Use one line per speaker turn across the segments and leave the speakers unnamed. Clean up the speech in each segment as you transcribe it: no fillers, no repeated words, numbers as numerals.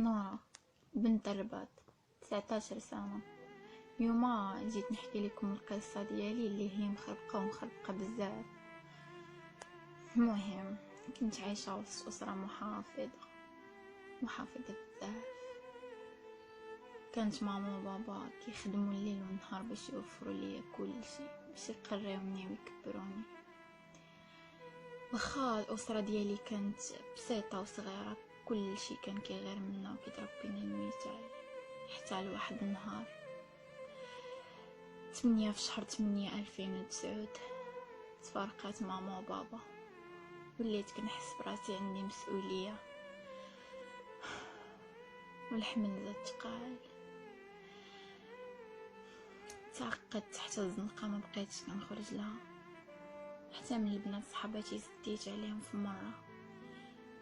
نورا بنت الرباط 19 سنة. يوما جيت نحكي لكم القصة ديالي اللي هي مخربقة بزاف. المهم كنت عايشة وسط أسرة محافظة بزاف. كانت ماما وبابا كيخدموا الليل والنهار باش يوفروا لي كل شيء، باش يقريوني ويكبروني. واخا الأسرة ديالي كانت بسيطة وصغيرة، كل شيء كان كيغير منا وكيتربينا المثال. حتى لواحد النهار 8 في شهر 8 2009 تفارقات ماما وبابا. وليت كنحس براسي عندي مسؤولية والحمل زاد تقال. تعقدت حتى الزنقة ما بقيتش كنخرج لها. حتى من البنات صحاباتي سديت عليهم في مرة،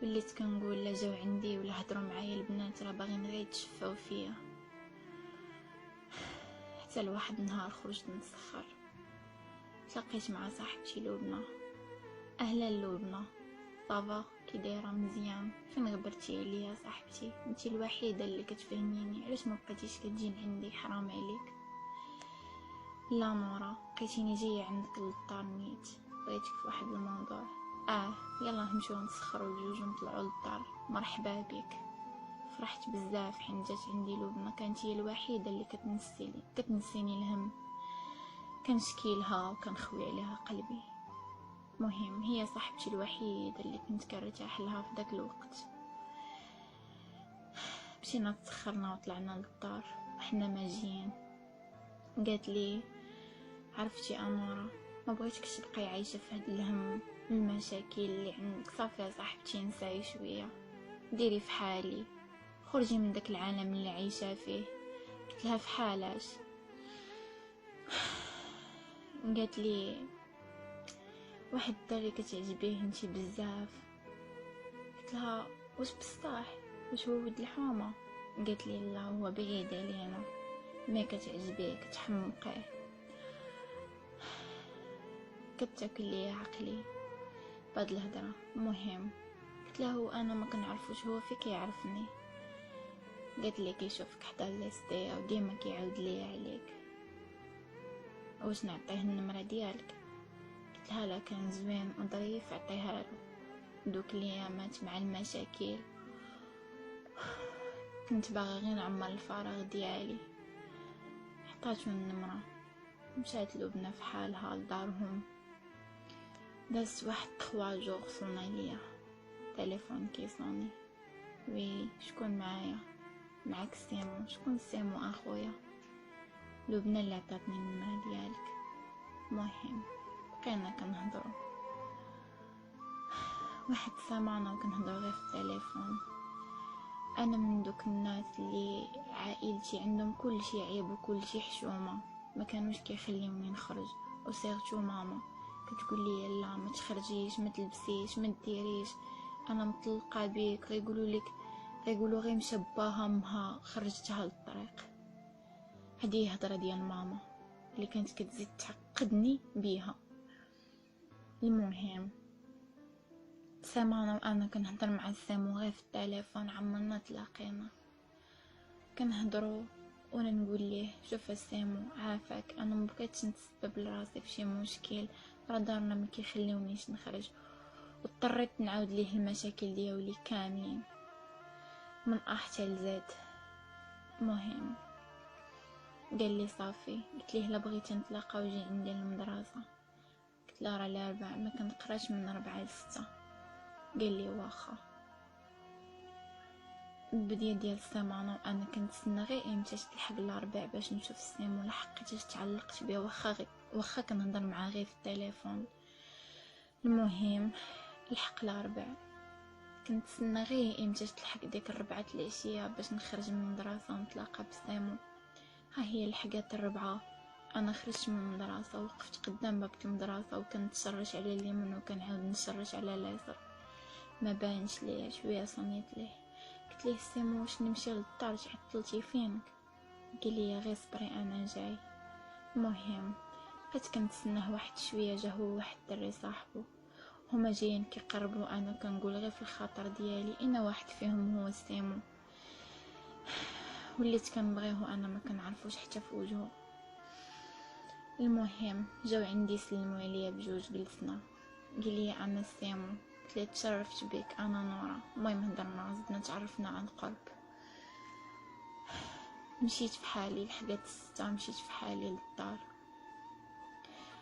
وليت كنقول لا جاو عندي ولا هضروا معايا البنات راه باغيين غير يتشفاو فيا. حتى لواحد النهار خرجت نتسخر، تلاقيت مع صاحبتي لبنى. اهلا لبنى، صافا كي دايره؟ مزيان. فين غبرتي عليا صاحبتي؟ انتي الوحيده اللي كتفهميني، علاش ما بقيتيش كتجي عندي؟ حرام عليك. لا نورا، لقيتيني جايه عندك للدار نيت، بغيتك في واحد الموضوع. يلا نمشيو نسخروا الجوج ونطلعوا للدار. مرحبا بك. فرحت بزاف حين جات عندي لبنى، كانت هي الوحيده اللي كتنسيني الهم. كنشكي لها وكنخوي عليها قلبي. مهم هي صاحبتي الوحيده اللي كنت كنرتاح لها في داك الوقت. مشينا تسخرنا وطلعنا للدار وحنا ماجيين. قالت لي عرفتي انورا، ما بغيتكش تبقاي عايشه في هاد الهم والمشاكل اللي عندك. صافي يا صاحبتي نساي شويه، ديري في حالي، خرجي من داك العالم اللي عايشه فيه. قلت لها في حالاش؟ قالت لي واحد الدري كتعجبيه انتي بزاف. قلت لها واش بصح؟ واش هو ولد الحومه؟ قالت لي لا، هو بعيد علينا، ما كتعجبيه كتحمقيه، كتاكل لي عقلي بهاد الهضره. المهم قلت له انا ما كنعرفوش، هو في كيعرفني. قالت لي كيشوفك حدا ليستي وديما كيعاود لي عليك، واش نعطيه النمره ديالك؟ قلت لها لا، كان زوين وظريف، عطيها له. دوك الايامات مع المشاكل كنت باغا غير نعمر الفراغ ديالي. عطاتو النمره، مشات لبنى في حالها لدارهم. دازت واحد 3 جوغ صونا ليا تليفون كيصوني. وي شكون معايا؟ معاك سيمو. شكون سيمو؟ اخويا. لبنى اللي عطاتني النمره ديالك. مهم بقينا كنهضروا واحد السمانه وكنهضروا غير في التليفون. انا من دوك الناس اللي عائلتي عندهم كل شيء عيب وكل شيء حشومه، ما كانوش كيخليوني نخرج. وسيرتو ماما كتقول لي لا ما تخرجيش، ما تلبسيش، ما ديريش، انا مطلقه بيك. غيقولوا غير مشبهه امها خرجتها للطريق. هذه هضره ديال ماما اللي كانت كتزيد تعقدني بيها. المهم سمعنا وانا كنهضر مع السامو غير في التليفون، عمرنا تلاقينا. كنهضروا وانا نقول ليه شوف السامو عافاك، انا ما بغيتش نتسبب لراسي في شي مشكل، راه دارنا ما كيخليونيش نخرج، واضطريت نعاود ليه المشاكل ديالي كاملين من حتى لزاد. مهم قال لي صافي. قلت ليه لا بغيتي نتلاقاو جي عندي المدرسه. قلت له راه الاربع ما كنقراش من 4 ل 6. قال لي واخا. البدايه ديال السيمانه وانا كنتسنى غير امتى تلحق الاربع باش نشوف السيمو، لحقيتش تعلقت بيه واخا كنهضر معاه غير في التليفون. المهم لحق الاربع، كنتسنى غير امتى تلحق ديك الربعه العشيه باش نخرج من المدرسه ونتلاقى بالسيمو. ها هي لحقات الربعه، انا خرجت من المدرسه وقفت قدام باب المدرسه وكنتشرش على اليمين وكنعاود نشرش على اليسار، ما بانش ليه. شويه صنيت ليه، قلت ليه سيمو واش نمشي للدار؟ تعطلتي فينك؟ قال لي غير صبري انا جاي. المهم بقيت كنتسناه واحد شويه، جا هو واحد الدري صاحبو، هما جايين كيقربوا، انا كنقول غير في الخاطر ديالي ان واحد فيهم هو سيمو. وليت كنبغيه وانا ما كنعرفوش حتى في وجهه. المهم جاو عندي سلموا عليا بجوج، جلسنا، قال لي انا سيمو، قلت له تشرفت بك، انا نورا. المهم هضرنا، زدنا تعرفنا عن قرب. مشيت في حالي لحقات 6، مشيت في حالي للدار.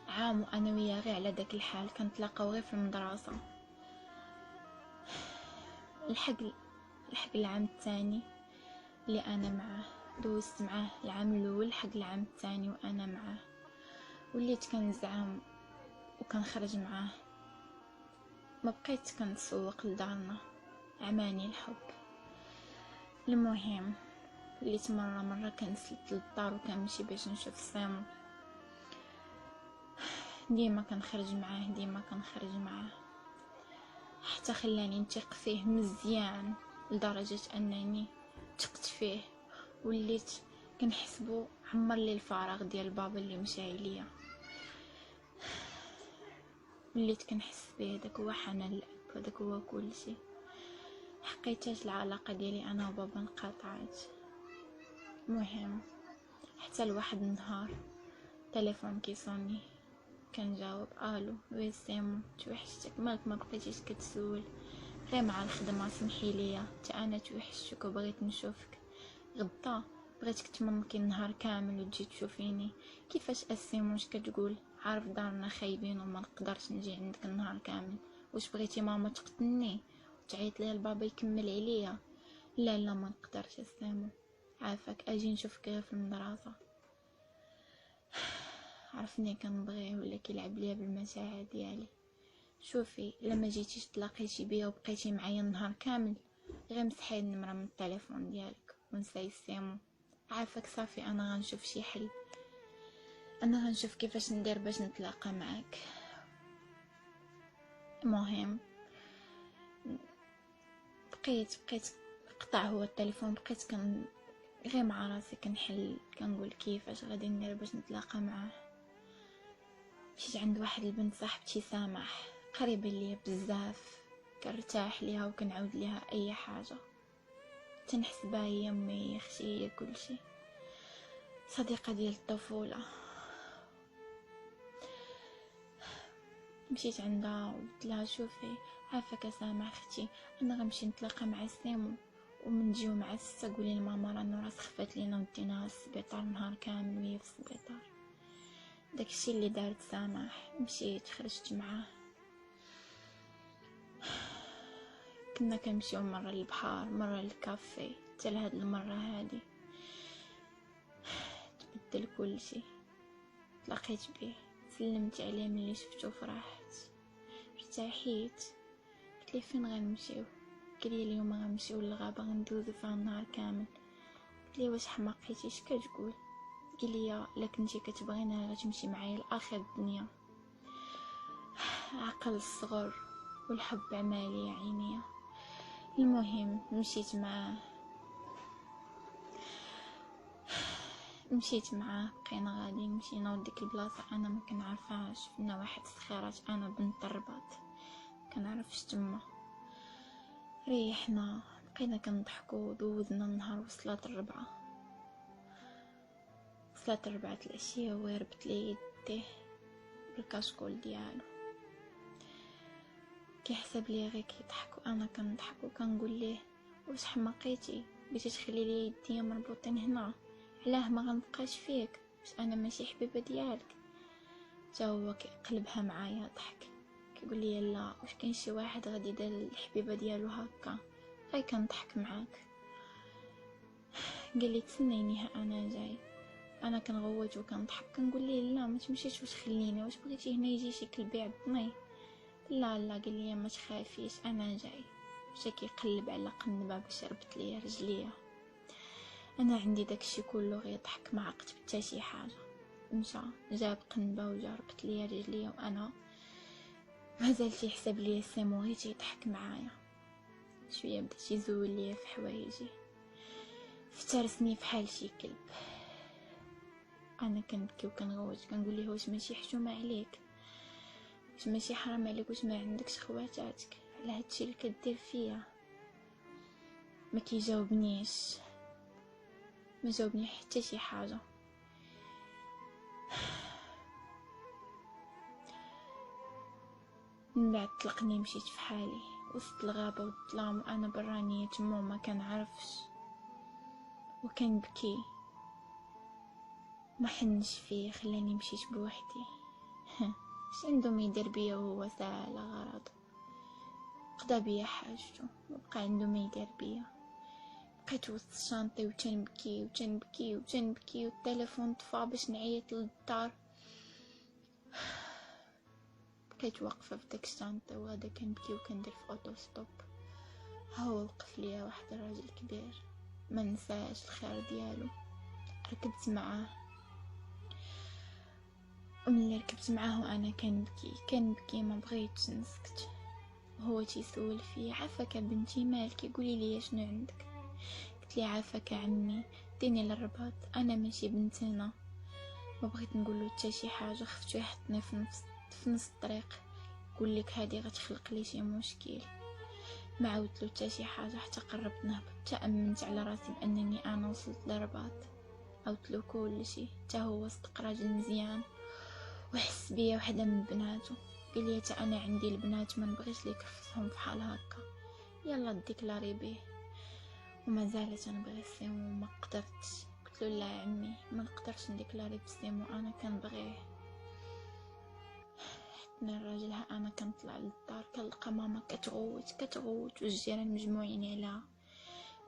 عام وانا وياه غير على داك الحال، كنتلاقاو غير في المدرسه. لحق العام الثاني اللي انا معاه، دوزت معاه العام الاول لحق العام الثاني وانا معاه، وليت كنزعم وكنخرج معاه. ما بقيت كنتسوق لدارنا، عماني الحب. المهم وليت مره كنسلت للدار وكنمشي باش نشوف سامو. ديما كنخرج معاه حتى خلاني نثق فيه مزيان، لدرجه انني ثقت فيه، وليت كنحسبو عمر لي الفراغ ديال بابا اللي مشى عليا. وليت كنحس به، داك هو حنان الاب، وداك هو كلشي. حقيتاش العلاقه ديالي انا وبابا انقطعت. مهم حتى لواحد النهار تليفون كيصوني، كنجاوب الو، وي سيمو، توحشتك، مالك ما بقيتيش كتسول؟ غير مع الخدمه، سمحي ليا، حتى انا توحشتك وبغيت نشوفك. غدا بغيتك تمنكي النهار كامل وتجي تشوفيني. كيفاش اسيمو؟ واش كتقول؟ عارف دارنا خايبين وما نقدرش نجي عندك النهار كامل. واش بغيتي ماما تقتلني وتعيط ليا البابا يكمل عليا؟ لا ما نقدرش اسيمو، عافاك اجي نشوفك غير في المدرسه. عرفني كنبغيه ولا كيلعب ليا بالمشاعر ديالي. شوفي، لما جيتيش تلاقيتي بيا وبقيتي معايا النهار كامل، غير مسحي النمره من التليفون ديالك ونساي سيمو. عارفك صافي، انا غنشوف شي حل، انا غنشوف كيفاش ندير باش نتلاقى معاك. المهم بقيت قطع هو التليفون، بقيت غير مع راسي كنحل، كنقول كيفاش غادي ندير باش نتلاقى معاه. مشيت عند واحد البنت صاحبتي سامح، قريبه ليا بزاف، كنرتاح ليها وكنعاود ليها اي حاجه، تنحسبها هي امي، هي اختي، هي كلشي، صديقه ديال الطفوله. مشيت عندها وقلت لها شوفي، عافاك سامح اختي، انا غنمشي نتلاقى مع سيمو، ومن نجيو مع 6 قولي لماما راه نورا خفات لينا وديناها للسبيطار نهار كامل وهي في السبيطار. داكشي اللي دارت سامح. مشيت خرجت معاه، كنا كنمشيو مرة للبحر، مرة للكافي، حتى لهاد المرة هادي تبدل كلشي. تلاقيت بيه، سلمت عليه، ملي شفتو فرحت، ارتاحيت. قلت ليه فين غنمشيو؟ قال لي اليوم غنمشيو للغابة، غندوزو فيها النهار كامل. قلت ليه واش حماقيتيش كتقول؟ قال لي الا كنتي كتبغيني غتمشي معايا لاخر الدنيا. عقل الصغر والحب عمالي يا عينيا. المهم مشيت معاه، بقينا غاديين، مشينا وديك البلاصه انا ما كنعرفهاش، فينا واحد الصخيرات، انا بنت الرباط كنعرفش تما. ريحنا، بقينا كنضحكوا، دوزنا النهار. وصلت الربعة العشيه، وهربت لي يديه بالكاشكول ديالو، كيحسب لي غير كيضحك وانا كنضحك، وكنقول ليه واش حماقيتي بغيتي تخلي لي يديا مربوطين هنا؟ علاه ما غنبقاش فيك؟ واش انا ماشي حبيبه ديالك؟ حتى هو كيقلبها معايا ضحك، كيقول لي لا، واش كاين شي واحد غادي يدير الحبيبه ديالو هكا؟ غير كنضحك معاك. قال لي تسنيني، ها انا جاي. انا كنغوت وكنضحك، كنقول ليه لا ما تمشيش، واش خليني، واش بغيتي هنا يجي شي كلب يعضني؟ لا قال لي ما تخافيش انا جاي. مشى كيقلب على قنبه باش ربط ليا رجليا. انا عندي داكشي كله غير ضحك، ما عقت حتى شي حاجه. مشى جاب قنبه وجا ربط ليا رجليا، وانا مازال تيحسب ليا سيمو غير تيضحك معايا. شويه بدا تيزول ليا في حوايجي، افترسني فحال شي كلب. انا كنبكي وكنغوت، كنقول ليه واش ماشي حشومه عليك؟ واش ماشي حرام عليك؟ واش ما عندكش خواتاتك؟ على هادشي اللي كدير فيا؟ ما كيجاوبنيش. ما جاوبني حتى شي حاجه. من بعد طلقني مشيت في حالي وسط الغابه والظلام، وانا برانية تما ما كنعرفش وكنبكي. ما حنش فيه، خلاني مشيت بوحدي. اش عندهم يدير بيا وهو ساعة على غرضه؟ قضى بيا حاجته، مبقى عنده ما يدير بيا. بقيت وسط شانطي وتنبكي وتنبكي وتنبكي، والتليفون طفى باش نعيط للدار. بقيت واقفه في داك الشانطي وهذا كنبكي وكندير في اوتو ستوب. ها هو وقف ليا واحد الراجل كبير، ما نساش الخير ديالو. ركبت معاه، وملي ركبت معاه وانا كنبكي ما بغيتش نسكت. هو تيسول فيا: عافاك بنتي مالك؟ قولي لي شنو عندك؟ قلت لي: عافاك عمي، ديني للرباط، انا ماشي بنتنا. ما بغيت نقول له حتى شي حاجه، خفتو يحطني في نص الطريق، يقول لك هذه غتخلق لي شي مشكل. ما عاودت له حتى شي حاجه حتى قربت نهبط، تامنت على راسي بانني انا وصلت للرباط. عاودت له كل شي، حتى هو صدق راجل مزيان وحس بيا وحده من بناته. قال لي: تا انا عندي البنات ما نبغيش لي كرفسهم بحال هكا، يلا ديكلاري به. وما زالت نبغي السيمو وما قدرتش. قلت له: لا يا عمي، ما نقدرش نديكلاري بالسيمو، انا كنبغيه. حتى الراجل ها انا كنطلع للدار كنلقى ماما كتغوت والجيران مجموعين عليها.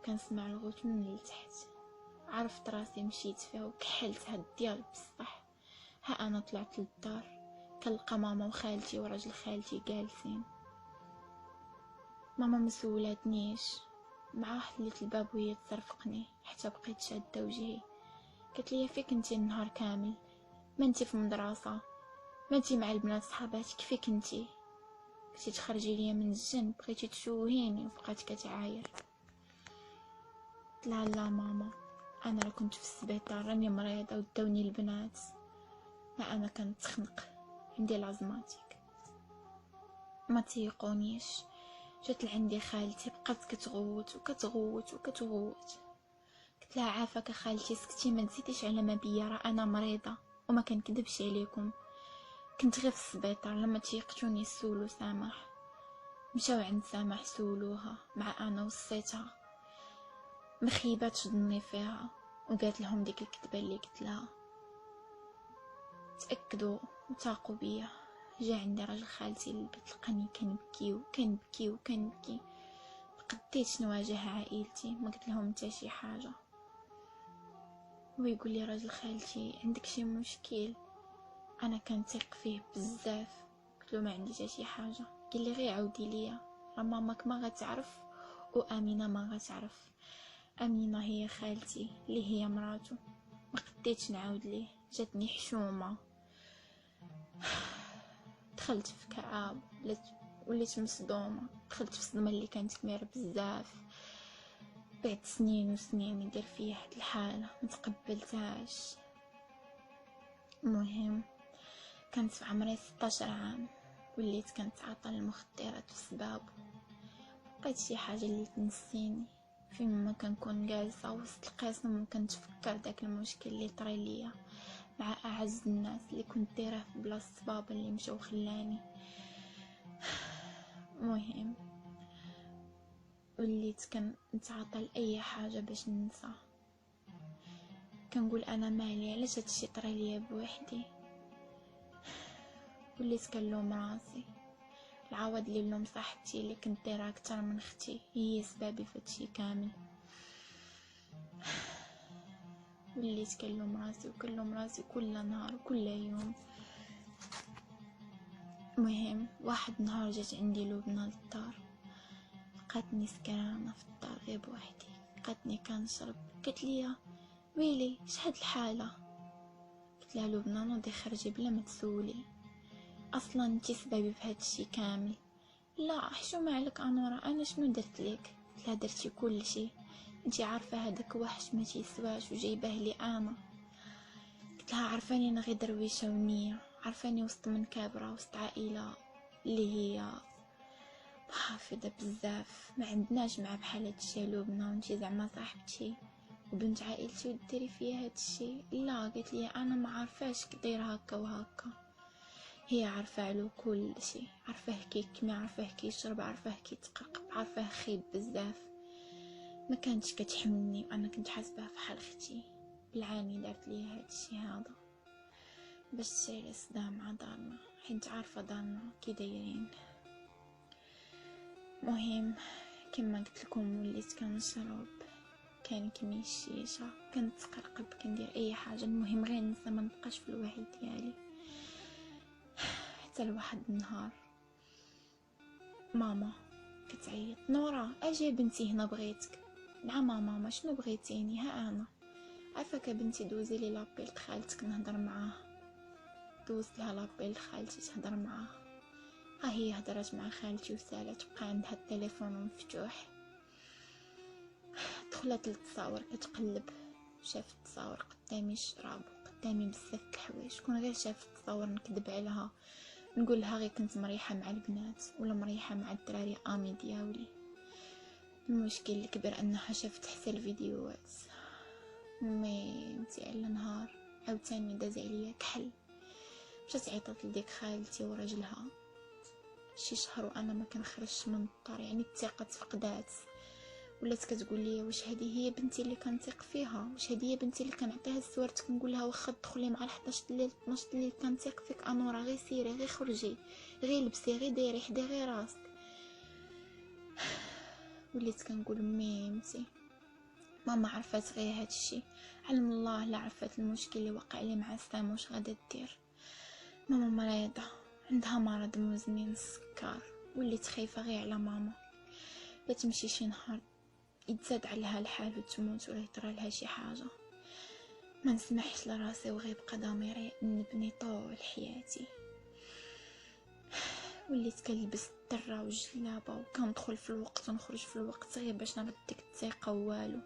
كنسمع الغوت من لتحت، عرفت راسي مشيت فيها وكحلت هاد ديال بصح. ها انا طلعت للدار كنلقى ماما وخالتي وراجل خالتي جالسين. ماما مسولاتنيش، مع حليت الباب وهي ترفقني حتى بقيت شاده وجهي. قالت لي: فيك انتي النهار كامل؟ ما انتي في مدرسه؟ ما انتي مع البنات صحاباتك؟ فيك انتي؟ كنتي تخرجي ليا من الجن، بغيتي تشوهيني. وبقات كتعاير. قلت لها: لا ماما، انا راه كنت في السبيطار، راني مريضه وداوني البنات، لا انا كنتخنق، عندي العزماتيك. ما تيقونيش. جات لعندي خالتي بقات كتغوت وكتغوت وكتغوت. قلت لها: عافاك خالتي، سكتي ما تزيديش على ما بيا، راه انا مريضه وما كنكذبش عليكم، كنت غير في السبيطار. لما تيقتوني سولو سامح. مشاو عند سامح سولوها، مع انا وصيتها مخيبه تشضني فيها، وقالت لهم ديك الكذبه اللي قلت لها. تاكدوا وثاقوا بيا. جا عندي راجل خالتي للبيت، لقاني كنبكي. قديتش نواجه عائلتي، ما قلت لهم حتى شي حاجه. ويقول لي راجل خالتي: عندك شي مشكل؟ انا كنثق فيه بزاف. قلت له: ما عندي حتى شي حاجه. قال لي: غير عاودي ليا، راه ماماك ما غتعرف وامينه ما غتعرف. امينه هي خالتي اللي هي مراته. ما قديتش نعاود ليه، جاتني حشومه، دخلت في كعاب، وليت مصدومه، دخلت في الصدمه اللي كانت كبيره بزاف. بعد سنين وسنين يدير فيا هاد الحاله متقبلتهاش. المهم كانت في عمري 16 عام، وليت كنتعاطى المخدرات بسباب. بقيت شي حاجه اللي تنسيني فين ما كنكون جالسه وسط القسم، وكنتفكر داك المشكل اللي طري ليا مع اعز الناس اللي كنت دايره في بلاصه بابا اللي مشى وخلاني. مهم وليت كنتعاطى لاي حاجه باش ننسى. كنقول: انا مالي، علاش هادشي طري ليا بوحدي؟ وليت كنلوم راسي. العوض اللي نلوم صاحبتي اللي كنت دايره اكثر من اختي، هي سبابي في هادشي كامل. وليت كنلوم راسي كل نهار وكل يوم. المهم واحد نهار جات عندي لبنى للدار، لقاتني سكرانه في الدار غير بوحدي، لقاتني كنشرب. قالت لي: ويلي شحال الحاله؟ قلت لها: لبنى نوضي خرجي بلا ما تسولي، اصلا انتي سببي في هادشي كامل. لا حشومه عليك انورا، انا شنو درت لك؟ قلت لها: درتي كل شيء، انتي عارفه هذاك وحش ما تيسواش وجايباه لي انا. قلت لها: عارفاني انا غير درويشه ونيه، عارفاني وسط من كابره، وسط عائله اللي هي محافظه بزاف، ما عندناش مع بحال هادشي. لبنى وانتي زعما صاحبتي وبنت عائلتي وديري فيا هاد الشيء؟ لا، قالت لي انا ما عارفاش كدير هكا وهكا. هي عارفه على كل شيء، عارفاه كيما عارفاه كيشرب، عارفاه كيتقرقب، عارفاه خيب بزاف. ما كانتش كتحملني وانا كنت حاسبها فحال اختي. بالعاني دارت لي هاد الشيء هذا باش تسير الصداع مع دارنا، حيت عارفه دارنا كي دايرين. مهم كما قلت لكم وليت كنشرب، كان كمي الشيشه، كنتقرقب، كندير اي حاجه، المهم غير ننسى، ما نبقاش في الوعي ديالي. حتى لواحد النهار ماما كتعيط: نورا اجي بنتي هنا، بغيتك. نعم ماما، شنو بغيتيني؟ ها انا عافاك بنتي، دوزي لي لابيل خالتك نهضر معاه. دوزت لها لابيل خالتي تهضر معاه. ها هي هضرات مع خالتي وسالات، بقى عندها التليفون مفتوح. دخلت للتصاور كتقلب، شافت التصاور قدامي الشراب، قدامي بزاف الحوايج. كون غير شافت التصاور نكذب عليها، نقول لها غير كنت مريحه مع البنات ولا مريحه مع الدراري امي دياولي. المشكل الكبير انها شافت حتى الفيديوهات. متي على نهار عاوتاني داز عليا كحل، مشات عيطات لديك خالتي وراجلها شي شهر وانا ما كنخرجش من الدار. يعني الثقه تفقدات، ولات كتقول لي: واش هذه هي بنتي اللي كنثق فيها؟ واش هذه هي بنتي اللي كنعطيها السوارت كنقول لها واخا تدخلي مع 11 الليل 12 الليل كنثق فيك؟ انورا غير سيري، غير خرجي، غير لبسي، غير ديري حدي غير راسك. وليت كنقول ميمتي ماما عرفات غير هادشي، علم الله لا عرفات المشكل اللي وقع لي مع سام واش غادا دير. ماما مريضه، عندها مرض مزمن السكر. وليت خايفه غير على ماما، لا تمشي شي نهار يتزاد عليها الحال وتموت ولا يطرى لها شي حاجه. ما نسمحش لراسي وغيبقى ضميري نبني طول حياتي. وليت كنلبس الدره والجلابه وكندخل في الوقت ونخرج في الوقت غير باش نرد ديك الثقه والو.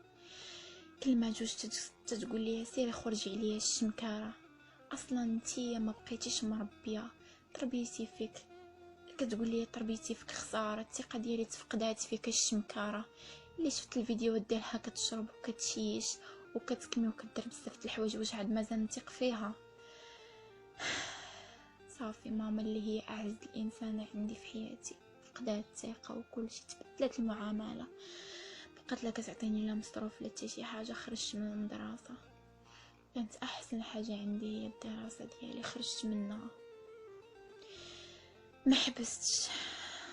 كلمه جوج تتقول لي: سيري خرجي عليا الشمكاره، اصلا نتيا ما بقيتيش مربيه، تربيتي فيك. كتقول لي تربيتي فيك خساره، الثقه ديالي تفقدات فيك الشمكاره. اللي شفت الفيديوهات ديالها كتشرب وكتشيش وكتكمي وكدير بزاف الحوايج، واش عاد مازال نثق فيها؟ صافي ماما اللي هي اعز الانسان عندي في حياتي فقدات الثقه وكل شيء، تبدلت المعامله، بقات لا كتعطيني لا مصروف لا حتى شي حاجه. خرجت من المدرسه، كانت احسن حاجه عندي هي الدراسه ديالي، خرجت منها ما حبستش،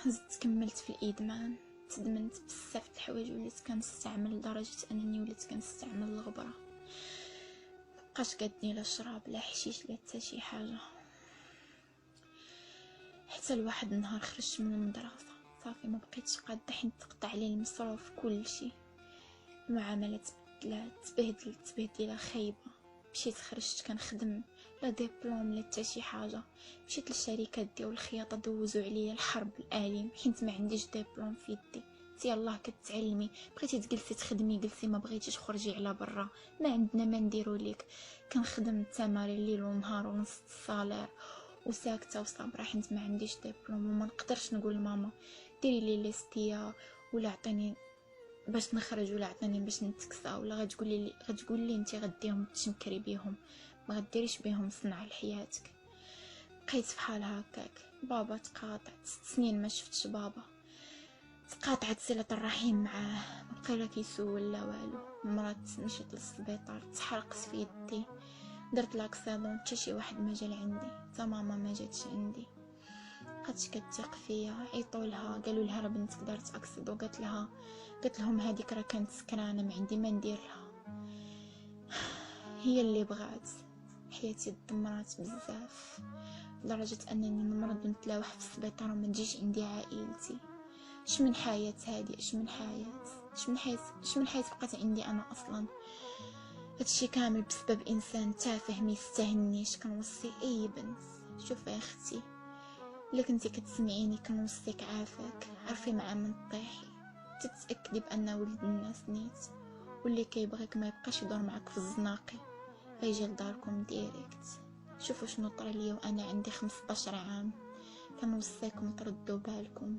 زدت كملت في الادمان، تدمنت بزاف د الحوايج، وليت كنستعمل لدرجه انني وليت كنستعمل الغبره. مبقاش قادني لا شراب لا حشيش لا حتى شي حاجه. حتى لواحد النهار خرجت من المدرسه، صافي ما بقيتش قاده، حيت تقطع لي المصروف كلشي، المعامله تبدلت تبهديله خايبه. مشيت خرجت كنخدم لا ديبلوم لا حتى شي حاجه، مشيت للشركات ديال الخياطه دوزوا عليا الحرب الالم حيت ما عنديش ديبلوم في يدي. يلاه كتعلمي، بغيتي تجلسي تخدمي جلسي، ما بغيتيش خرجي على برا، ما عندنا ما نديرو ليك. كنخدم التمارين الليل ونهار ونص الصالير وساكته وصابره حيت ما عنديش ديبلوم، وما نقدرش نقول لماما ديري لي ليستيا ولا عطيني باش نخرج ولا عطيني باش نتكسى، ولا غتقول لي انت غديهم تشمكري بيهم، ما غديريش بيهم صنع لحياتك. بقيت فحال هكاك. بابا تقاطعت 6 سنين ما شفتش بابا، تقاطعت صله الرحم معاه، ما بقى لا كيسول لا والو. مرات مشيت للسبيطار تحرقت في يدي، درت لاكسيدون، حتى شي واحد ما جا لعندي، حتى ماما ما جاتش عندي. بقاتش كتثق فيا، عيطوا لها قالوا لها راه بنتك دارت اكسيدون، قالت لهم هذيك راه كانت سكرانه ما عندي ما ندير لها. هي اللي بغات. حياتي دمرات بزاف لدرجه انني نمرض ونتلاوح في السبيطار وما تجيش عندي عائلتي. اش من حياه هادي، اش من حياه بقات عندي انا اصلا. هادشي كامل بسبب انسان تافه ما يستاهلنيش. كنوصي اي بنت: شوفي يا اختي، الا كنتي كتسمعيني كنوصيك عافاك، عرفي مع من طيحي، تتاكدي بان ولد الناس نيت، واللي كيبغيك ما يبقاش يدور معك في الزناقي، غيجي لداركم ديريكت. شوفوا شنو طرا ليا وانا عندي 15 عام. كنوصيكم تردوا بالكم.